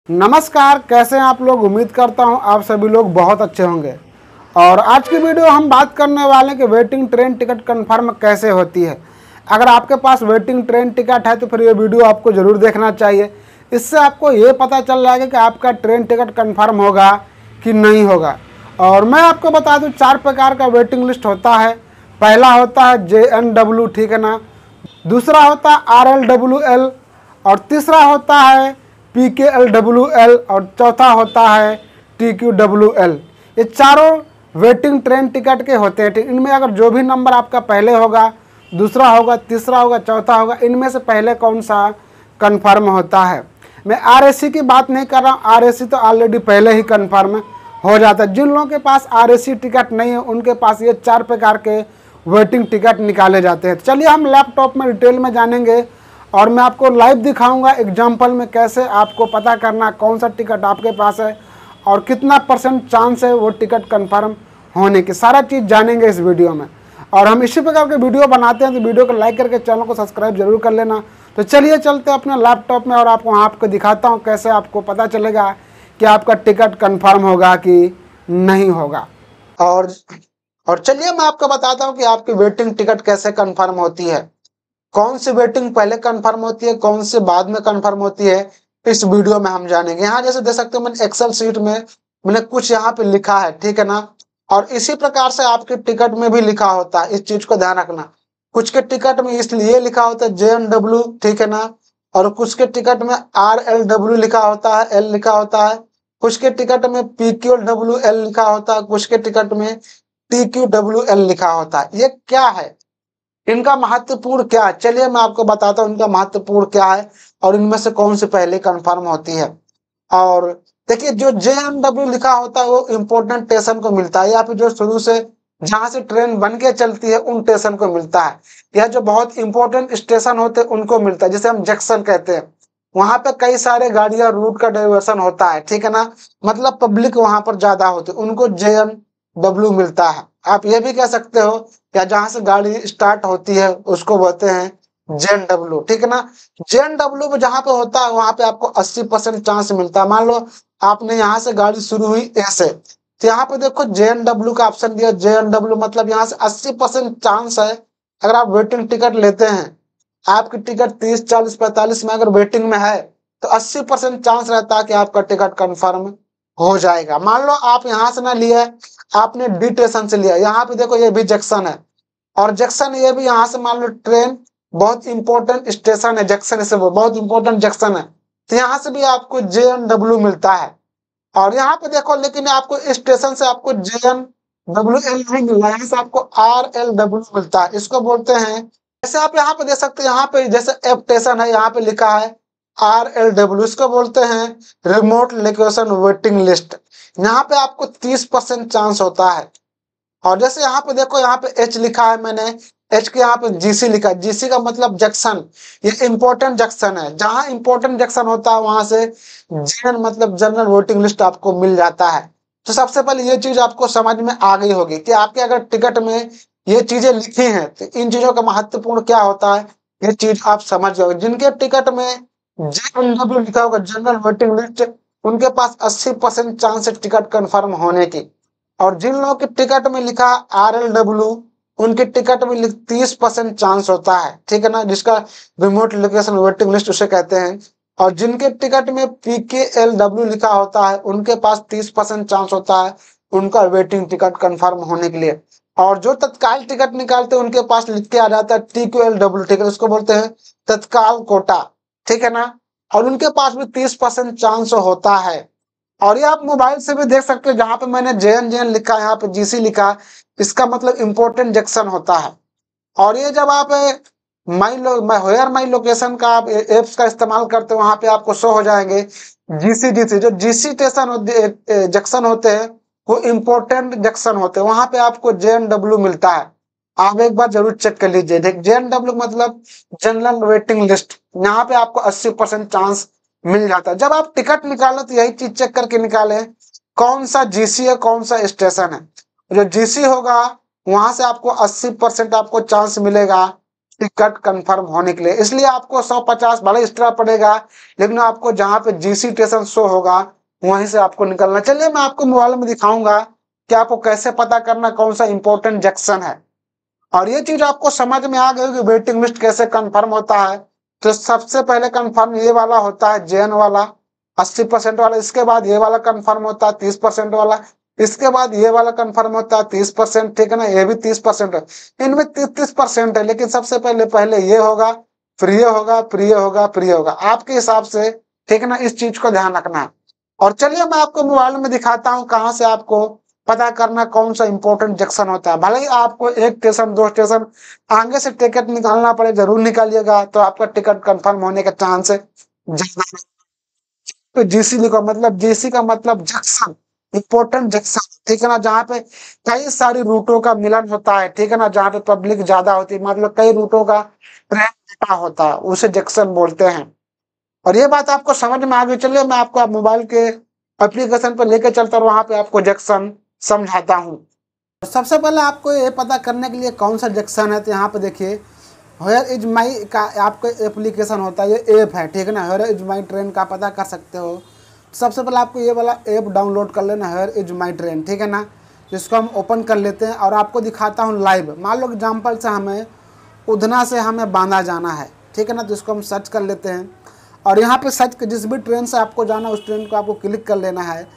नमस्कार, कैसे हैं आप लोग। उम्मीद करता हूं आप सभी लोग बहुत अच्छे होंगे। और आज की वीडियो हम बात करने वाले हैं कि वेटिंग ट्रेन टिकट कंफर्म कैसे होती है। अगर आपके पास वेटिंग ट्रेन टिकट है तो फिर ये वीडियो आपको ज़रूर देखना चाहिए। इससे आपको ये पता चल जाएगा कि आपका ट्रेन टिकट कंफर्म होगा कि नहीं होगा। और मैं आपको बता दूं 4 प्रकार का वेटिंग लिस्ट होता है। पहला होता है JNW, ठीक है ना। दूसरा होता है RLWL और तीसरा होता है PKLWL और चौथा होता है TQWL। ये चारों वेटिंग ट्रेन टिकट के होते हैं। इनमें अगर जो भी नंबर आपका पहले होगा, दूसरा होगा, तीसरा होगा, चौथा होगा, इनमें से पहले कौन सा कंफर्म होता है। मैं RAC की बात नहीं कर रहा हूँ, RAC तो ऑलरेडी पहले ही कंफर्म हो जाता है। जिन लोगों के पास RAC टिकट नहीं है उनके पास ये 4 प्रकार के वेटिंग टिकट निकाले जाते हैं। चलिए हम लैपटॉप में डिटेल में जानेंगे और मैं आपको लाइव दिखाऊंगा एग्जाम्पल में कैसे आपको पता करना कौन सा टिकट आपके पास है और कितना % चांस है वो टिकट कंफर्म होने की। सारा चीज़ जानेंगे इस वीडियो में। और हम इसी प्रकार के वीडियो बनाते हैं तो वीडियो को लाइक करके चैनल को सब्सक्राइब जरूर कर लेना। तो चलिए चलते हैं अपने लैपटॉप में और आपको दिखाता हूँ कैसे आपको पता चलेगा कि आपका टिकट कंफर्म होगा कि नहीं होगा। और चलिए मैं आपको बताता हूँ कि आपकी वेटिंग टिकट कैसे कंफर्म होती है, कौन सी वेटिंग पहले कंफर्म होती है, कौन सी बाद में कंफर्म होती है, इस वीडियो में हम जानेंगे। यहाँ जैसे देख सकते हो मैंने एक्सेल शीट में मैंने कुछ यहाँ पे लिखा है, ठीक है ना। और इसी प्रकार से आपके टिकट में भी लिखा होता है, इस चीज को ध्यान रखना। कुछ के टिकट में इसलिए लिखा होता है JNW, ठीक है ना। और कुछ के टिकट में RLW लिखा होता है, L लिखा होता है। कुछ के टिकट में PQWL लिखा होता है, कुछ के टिकट में TQWL लिखा होता है। ये क्या है, इनका महत्वपूर्ण क्या है, चलिए मैं आपको बताता हूँ इनका महत्वपूर्ण क्या है और इनमें से कौन सी पहले कंफर्म होती है। और देखिए जो JNW लिखा होता है वो इम्पोर्टेंट स्टेशन को मिलता है, या फिर जो शुरू से जहां से ट्रेन बन के चलती है उन स्टेशन को मिलता है, या जो बहुत इंपॉर्टेंट स्टेशन होते हैं उनको मिलता है, जिसे हम जंक्शन कहते हैं। वहां पे कई सारे गाड़ियां रूट का डाइवर्सन होता है, ठीक है ना। मतलब पब्लिक वहां पर ज्यादा होती है, उनको JNW मिलता है। आप ये भी कह सकते हो या जहां से गाड़ी स्टार्ट होती है उसको बोलते हैं JNW, ठीक है ना। JNW में जहां पे होता है वहां पे आपको 80% चांस मिलता है। मान लो आपने यहाँ से गाड़ी शुरू हुई A से, तो यहाँ पे देखो JNW का ऑप्शन दिया। JNW मतलब यहाँ से 80% चांस है। अगर आप वेटिंग टिकट लेते हैं, आपकी टिकट 30, 40, 45 में अगर वेटिंग में है तो 80% चांस रहता है कि आपका टिकट कंफर्म हो जाएगा। मान लो आप यहाँ से ना लिया, आपने D स्टेशन से लिया, यहाँ पे देखो ये भी जंक्शन है और जंक्शन ये भी, यहाँ से मान लो ट्रेन बहुत इंपॉर्टेंट स्टेशन है, जंक्शन से बहुत इंपॉर्टेंट जंक्शन है, तो यहाँ से भी आपको JNW मिलता है। और यहाँ पे देखो लेकिन आपको इस स्टेशन से आपको JNWL नहीं मिल रहा है, यहाँ से आपको RLW मिलता है। इसको बोलते हैं, जैसे आप यहाँ पे देख सकते हैं, यहाँ पे जैसे F स्टेशन है, यहाँ पे लिखा है RLW, इसको बोलते हैं रिमोट लोकेशन वेटिंग लिस्ट। यहाँ पे आपको 30% चांस होता है। और जैसे यहाँ पे देखो, यहाँ पे H लिखा है मैंने, H के यहाँ पे GC लिखा है। GC का मतलब जंक्शन, ये इंपॉर्टेंट जंक्शन है। जहां इंपॉर्टेंट जंक्शन होता है वहां से JN मतलब जनरल वोटिंग लिस्ट आपको मिल जाता है। तो सबसे पहले ये चीज आपको समझ में आ गई होगी कि आपके अगर टिकट में ये चीजें लिखी हैं तो इन चीजों का महत्वपूर्ण क्या होता है, ये चीज आप समझ जाओगे। जिनके टिकट में JNW लिखा होगा, जनरल वोटिंग लिस्ट, उनके पास 80% चांस है टिकट कंफर्म होने की। और जिन लोगों के टिकट में लिखा RLW, उनके टिकट में 30% चांस होता है, ठीक है ना, जिसका रिमोट लोकेशन वेटिंग लिस्ट उसे कहते हैं। और जिनके टिकट में PKLW लिखा होता है उनके पास 30% चांस होता है उनका वेटिंग टिकट कंफर्म होने के लिए। और जो तत्काल टिकट निकालते हैं उनके पास लिख के आ जाता है TQLW, ठीक है, उसको बोलते हैं तत्काल कोटा, ठीक है ना। और उनके पास भी 30% चांस होता है। और ये आप मोबाइल से भी देख सकते हो, जहां पे मैंने JN लिखा है, यहाँ पे GC लिखा है, इसका मतलब इंपॉर्टेंट जंक्शन होता है। और ये जब आप माई लोकेशन का आप एप्स का इस्तेमाल करते हो, वहां पे आपको शो हो जाएंगे GC जो GC स्टेशन जंक्शन होते हैं वो इंपॉर्टेंट जंक्शन होते हैं, वहां पे आपको JNW मिलता है। आप एक बार जरूर चेक कर लीजिए। देख JNW मतलब जनरल वेटिंग लिस्ट, यहाँ पे आपको 80% चांस मिल जाता है। जब आप टिकट निकालो तो यही चीज चेक करके निकाले कौन सा GC है, कौन सा स्टेशन है। जो GC होगा वहां से आपको 80% आपको चांस मिलेगा टिकट कंफर्म होने के लिए। इसलिए आपको 150 भले एक्स्ट्रा पड़ेगा, लेकिन आपको जहाँ पे जीसी स्टेशन शो होगा वहीं से आपको निकलना। चलिए मैं आपको मोबाइल में दिखाऊंगा कि आपको कैसे पता करना कौन सा इंपॉर्टेंट जंक्शन है। और ये चीज आपको समझ में आ गई कि वेटिंग लिस्ट कैसे कंफर्म होता है। तो सबसे पहले कंफर्म ये वाला होता है, जेएन वाला 80% वाला। इसके बाद ये वाला कंफर्म होता है 30% वाला। इसके बाद ये वाला कंफर्म होता है 30%, ठीक है ना, ये भी 30% है। इनमें 30% है, लेकिन सबसे पहले पहले ये होगा, फिर ये होगा, फिर ये होगा, फिर ये होगा, आपके हिसाब से, ठीक है ना। इस चीज को ध्यान रखना है। और चलिए मैं आपको मोबाइल में दिखाता हूँ कहाँ से आपको पता करना कौन सा इंपॉर्टेंट जंक्शन होता है। भले ही आपको 1 स्टेशन 2 स्टेशन आगे से टिकट निकालना पड़े, जरूर निकालिएगा, तो आपका टिकट कंफर्म होने का चांस ज्यादा। तो जीसी लिखो, मतलब जीसी का मतलब जंक्शन, इंपॉर्टेंट जंक्शन, ठीक है ना, जहाँ पे कई सारी रूटों का मिलन होता है, ठीक है ना, जहाँ पे पब्लिक ज्यादा होती है, मतलब कई रूटों का ट्रेन डेटा होता है, उसे जंक्शन बोलते हैं। और ये बात आपको समझ में आ गई। चलिए मैं आपको आप मोबाइल के एप्लीकेशन पर लेकर चलता हूँ, वहां पे आपको जंक्शन समझाता हूँ। सबसे पहले आपको ये पता करने के लिए कौन सा जंक्शन है, तो यहाँ पे देखिए वेयर इज माई का आपका एप्लीकेशन होता है, ये ऐप है, ठीक है ना। वेयर इज माई ट्रेन का पता कर सकते हो। सबसे पहले आपको ये वाला ऐप डाउनलोड कर लेना, वेयर इज माई ट्रेन, ठीक है ना। जिसको हम ओपन कर लेते हैं और आपको दिखाता हूँ लाइव। मान लो एग्जाम्पल से हमें उधना से हमें बांदा जाना है, ठीक है ना, तो इसको हम सर्च कर लेते हैं। और यहाँ पे सर्च जिस भी ट्रेन से आपको जाना है उस ट्रेन को आपको क्लिक कर लेना है।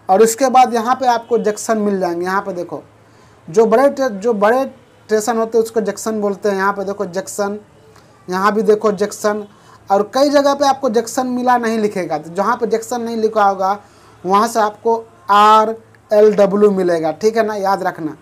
और उसके बाद यहाँ पे आपको जंक्शन मिल जाएंगे। यहाँ पे देखो जो बड़े स्टेशन होते हैं उसको जंक्शन बोलते हैं। यहाँ पे देखो जंक्शन, यहाँ भी देखो जंक्शन। और कई जगह पे आपको जंक्शन मिला नहीं लिखेगा, तो जहाँ पे जंक्शन नहीं लिखा होगा वहाँ से आपको RLW मिलेगा, ठीक है ना, याद रखना।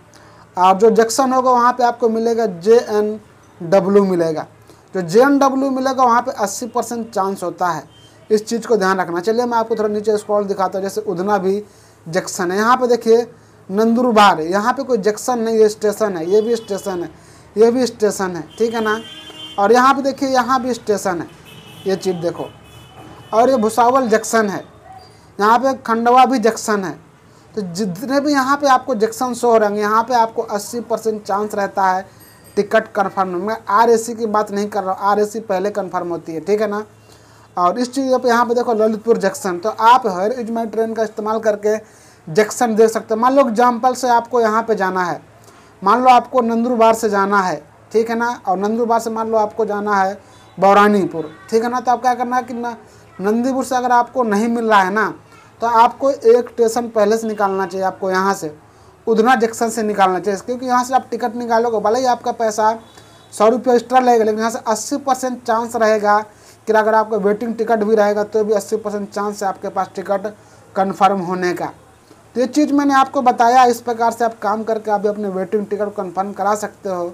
और जो जंक्शन होगा वहाँ पे आपको मिलेगा JNW मिलेगा। जो JNW मिलेगा वहाँ पे 80% चांस होता है, इस चीज़ को ध्यान रखना। चलिए मैं आपको थोड़ा नीचे स्क्रॉल दिखाता हूँ। जैसे उधना भी जंक्शन है, यहाँ पे देखिए नंदुरबार, यहाँ पे कोई जंक्शन नहीं, ये स्टेशन है, ये भी स्टेशन है, ये भी स्टेशन है, ठीक है ना। और यहाँ पे देखिए यहाँ भी स्टेशन है, ये चीज़ देखो। और ये भुसावल जंक्शन है, यहाँ पे खंडवा भी जंक्शन है। तो जितने भी यहाँ पे आपको जंक्शन शो हो रहे हैं, यहाँ पे आपको 80% चांस रहता है टिकट कन्फर्म। मैं RAC की बात नहीं कर रहा हूँ, RAC पहले कन्फर्म होती है, ठीक है ना। और इस चीज़ पे यहाँ पे देखो ललितपुर जंक्शन, तो आप वेयर इज माई ट्रेन का इस्तेमाल करके जंक्शन देख सकते हैं। मान लो एग्जाम्पल से आपको यहाँ पे जाना है, मान लो आपको नंदुरबार से जाना है, ठीक है ना। और नंदुरबार से मान लो आपको जाना है बौरानीपुर, ठीक है ना। तो आप क्या करना है कि नंदीपुर से अगर आपको नहीं मिल रहा है ना, तो आपको एक स्टेशन पहले से निकालना चाहिए। आपको यहाँ से उधना जंक्शन से निकालना चाहिए, क्योंकि यहाँ से आप टिकट निकालोगे, भले ही आपका पैसा 100 रुपये एक्स्ट्रा लगेगा, लेकिन यहाँ से 80% चांस रहेगा कि अगर आपका वेटिंग टिकट भी रहेगा तो भी 80% चांस है आपके पास टिकट कन्फर्म होने का। तो ये चीज़ मैंने आपको बताया, इस प्रकार से आप काम करके आप भी अपने वेटिंग टिकट कन्फर्म करा सकते हो।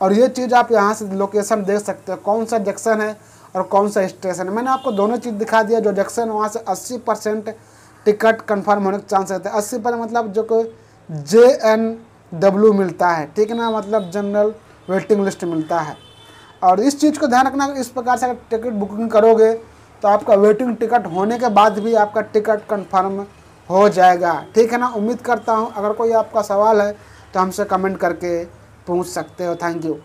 और ये चीज़ आप यहाँ से लोकेशन देख सकते हो कौन सा जंक्शन है और कौन सा स्टेशन है। मैंने आपको दोनों चीज़ दिखा दिया। जो जंक्शन वहाँ से 80% टिकट कन्फर्म होने का चांस रहता है। 80% मतलब जो को JNW मिलता है, ठीक है ना, मतलब जनरल वेटिंग लिस्ट मिलता है। और इस चीज़ को ध्यान रखना, इस प्रकार से अगर टिकट बुकिंग करोगे तो आपका वेटिंग टिकट होने के बाद भी आपका टिकट कन्फर्म हो जाएगा, ठीक है ना। उम्मीद करता हूँ अगर कोई आपका सवाल है तो हमसे कमेंट करके पूछ सकते हो। Thank you.